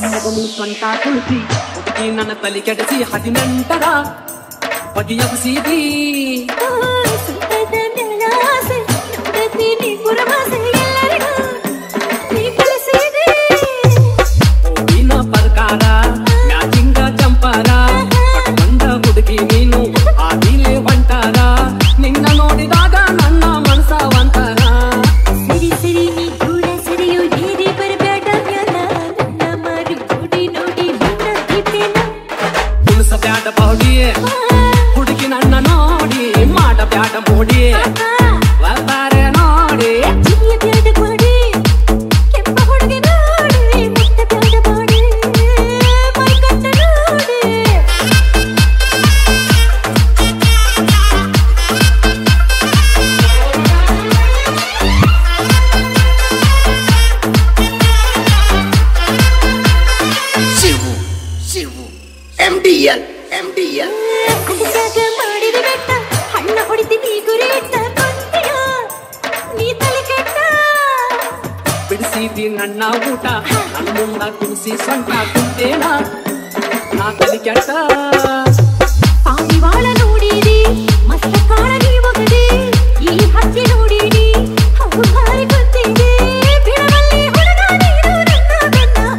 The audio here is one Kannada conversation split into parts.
ಸಣ್ಣಗನಿ ಸೊಂಟ ಕುಳಿಸಿ ಹುಡುಗಿ ನನ್ನ ತಲೆ ಕೆಡಿಸಿ 18ರ ಬಗೆಯಗಿಸಿದಿ ಹೂವಿನ ಪ್ರಕಾರ ಮ್ಯಾಚಿಂಗ ಜಂಪರ ಕಟ್ಕೊಂಡ ಹುಡುಗಿ ನೀನು ಆದಿಲೆ ಹೊಂಟಾರ ನಿನ್ನ ನೋಡಿದಾಗ ನನ್ನ ಮನಸ ಒಂತರ ಬ್ಯಾಡ ಬೌಡಿ ಹುಡುಗಿ ನನ್ನ ನೋಡಿ ಮಾಡ ಬ್ಯಾಡ ಮೋಡಿ ಬಾರೆ ನೋಡಿ ಶಿವು MDL ಬಿಡಿಸಿದಿ ನನ್ನ ಊಟ ನನ್ನ ಮುಂದ ಕುಣಿಸಿ ಸೊಂಟ ಕುಂತೇನ ನಾ ತಲೆ ಕೆಟ್ಟ ಪಾರಿವಾಳ ನೋಡಿದಿ ಮಸ್ತ ಕಾಳಗಿ ಒಗದಿ ಈ ಹಕ್ಕಿ ನೋಡಿದಿ ಹೌದು ಭಾರಿ ಗೊತ್ತಿದೆ ಬಿಡವಲ್ಲಿ ಹುಡುಗ ನೀನು ನನ್ನ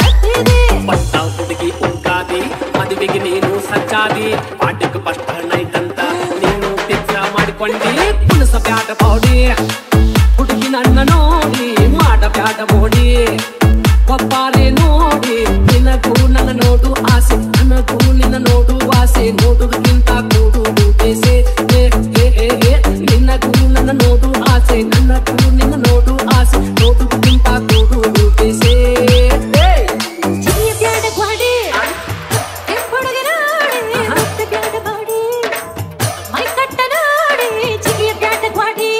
ಹತ್ತಿದೆ ಪಟ್ಟ ಹುಡುಗಿ ಉಂಟಾದಿ ಮದುವೆಗೆ ನೀನು ಸಜ್ಜಾದಿ ಪಾಠಕ್ಕೆ ಫಸ್ಟ್ ನೈಟಂತ ನೀನು ಫಿಕ್ಸ್ ಮಾಡಿಕೊಂಡಿ ಕುಣಿಸ ಬ್ಯಾಡ ಬೌಡಿ ಹುಡುಗಿ ನನ್ನ ನೋಡಿ ಮಾಡ ಬ್ಯಾಡ ಮೋಡಿ ಒಪ್ಪಾರೆ ನೋಡಿ ನಿನಗೂ ನನ್ನ ನೋಡು ಆಸೆ ನನಗೂ ನಿನ್ನ ನೋಡು ಆಸೆ ನೋಡುವುದಕ್ಕಿಂತ ಕೂಡುವುದು ಬೇಸೆ ನಿನಗೂ ನನ್ನ ನೋಡು ಆಸೆ ನನಗೂ ನಿನ್ನ ನೋಡು ಆಸೆ ನೋಡುವುದಕ್ಕಿಂತ ಕೂಡುವುದು ಬೇಸೆ ಬ್ಯಾಡ ಗ್ವಾಡಿ ಹುಡುಗ ನೋಡಿ ಮತ್ತೆ ಬ್ಯಾಡ ಬಾಡಿ ಮೈ ಕಟ್ಟ ನೋಡಿ ಚಿಗಿಯ ಬ್ಯಾಡ ಗ್ವಾಡಿ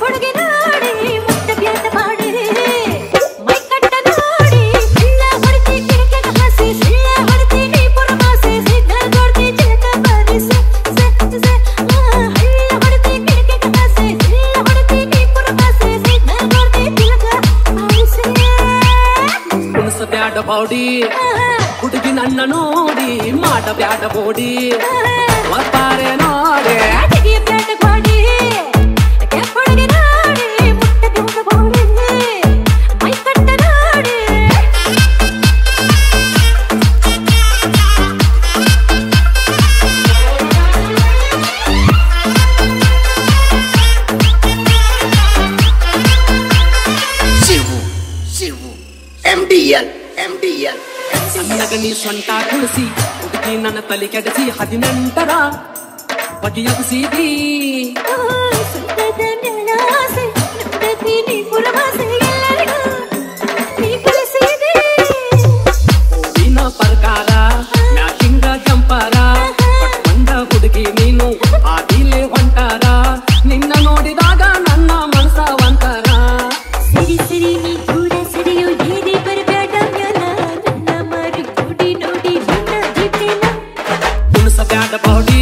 ಹುಡುಗ ನೋಡಿ ಮತ್ತೆ ಬ್ಯಾಡ ಬಾಡಿ ಮೈ ಕಟ್ಟ ನೋಡಿ ಎಲ್ಲ ಹೊರತಿ ಕಿಡಕೆಗ ಹಸಿ ಸಿಳ್ಳ ಹೊರತಿ ನೀ ಪುರಮಾಸೆ ಸಿಗ್ನಲ್ ಕೊಡ್ತಿ ಚಿಲಕ ಬರಿಸೆ ಎಲ್ಲ ಹೊರತಿ ಕಿಡಕೆಗ ಹಸಿ ಸಿಳ್ಳ ಹೊರತಿ ನೀ ಪುರಮಾಸೆ ಸಿಗ್ನಲ್ ಕೊಡ್ತಿ ಚಿಲಕ ಬರಿಸೆ ಕುಣಿಸ ಬ್ಯಾಡ ಬೌಡಿ ಹುಡುಗಿ ನನ್ನ ನೋಡಿ ಮಾಡ ಬ್ಯಾಡ ಬೋಡಿ ಒಪ್ಪಾರೆ ನೋಡಿ ಚಿಗಿಯ ಬ್ಯಾಡ ಗ್ವಾಡಿ ಹುಡುಗ ನೋಡಿ ಮುಟ್ಟ ಬ್ಯಾಡ ಬಾಡಿ ಮೈ ಕಟ್ಟ ನೋಡಿ ಶಿವು MDL ಸಣ್ಣಗನಿ ಸೊಂಟ ಕುಣಿಸಿ ಹುಡುಗಿ ನನ್ನ ತಲೆ ಕೆಡಿಸಿ 18ರ ಬಗೆಯಗಿಸಿದಿ ಸುಂದರದ ನೆಲಾಸೆ ನುಡಿದಿ ನೀ ಪುರಮಾಸೆ ಎಲ್ಲರಿಗೂ ನೀ ಕಲಿಸಿದೆ ಹೂವಿನ ಪ್ರಕಾರ ಮ್ಯಾಚಿಂಗ ಜಂಪರ ಕಟ್ಕೊಂಡ ಹುಡುಗಿ ನೀನು ಆದಿಲೆ ಹೊಂಟಾರ ನಿನ್ನ ನೋಡಿದಾಗ ನನ್ನ ಮನಸ ಒಂತರ ಸರಿ ನೀ ದೂರ ಸರಿಯೋ ಏರಿ ಬರಬೇಡ ಮ್ಯಾಲ ನನ್ನ ಮಾರಿ ಗುಡಿ ನೋಡಿ ನಿನ್ನ ದಿಟ್ಟಿನ ಕುಣಿಸ ಬ್ಯಾಡ ಬೌಡಿ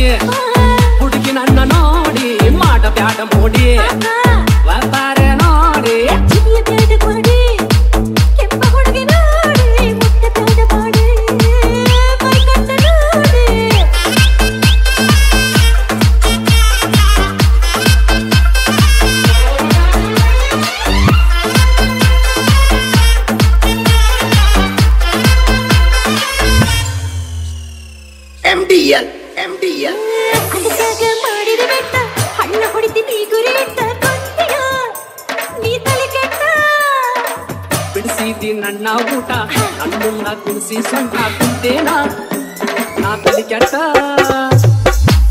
ಹುಡುಗಿ ನನ್ನ ನೋಡಿ ಮಾಡ ಬ್ಯಾಡ ಮೋಡಿ ಬಾರೆ ನೋಡಿ ಚಿಗಿಯ ಬ್ಯಾಡ ಗ್ವಾಡಿ ಕೆಂಪ ಹುಡುಗ ನೋಡಿ ಮುಟ್ಟ ಬ್ಯಾಡ ಬಾಡಿ ಮೈ ಕಟ್ಟ ನೋಡಿ MDL ಅದಕ್ಕಾಗ ಮಾಡಿದ ಬೆಟ್ಟ ಹಣ್ಣ ಹೊಡಿತಿ ನೀ ಗುರಿ ಇಟ್ಟ ಕೊಂತಿಯ ನೀ ತಲೆ ಕೆಟ್ಟ ಬಿಡಿಸಿದಿ ನನ್ನ ಊಟ ನನ್ನ ಮುಂದ ಕುಣಿಸಿ ಸೊಂಟ ಕುಂತೇನ ನಾ ತಲೆ ಕೆಟ್ಟ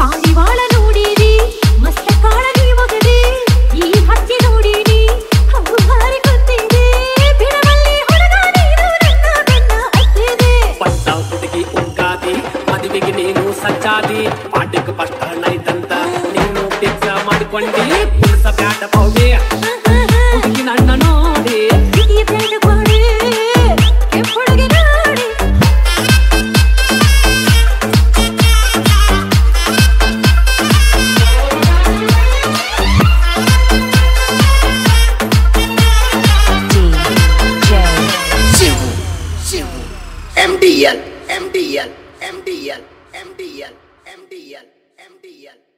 ಪಾರಿವಾಳ ನೋಡಿದಿ ಮಸ್ತ ಕಾಳಗಿ ಒಗದಿ ಈ ಹಕ್ಕಿ ನೋಡಿದಿ ಹೌದು ಭಾರಿ ಗೊತ್ತಿದೆ ಬಿಡವಲ್ಲಿ ಹುಡುಗ ನೀನು ನನ್ನ ಹತ್ತಿದೆ ಪಟ್ಟ ಹುಡುಗಿ ಉಂಟಾದಿ ಮದುವೆಗೆ ನೀನು ಸಜ್ಜಾದಿ ಪಾಠಕ್ಕೆ ಫಸ್ಟ್ ನೈಟಂತ ನೀನು ಫಿಕ್ಸ್ ಮಾಡಿಕೊಂಡಿ ಕುಣಿಸ ಬ್ಯಾಡ ಬೌಡಿ ಹುಡುಗಿ ನನ್ನ ನೋಡಿ ಚಿಗಿಯ ಬ್ಯಾಡ ಗ್ವಾಡಿ ಹುಡುಗ ನೋಡಿ MDL, MDL, MDL, MDL, MDL, MDL.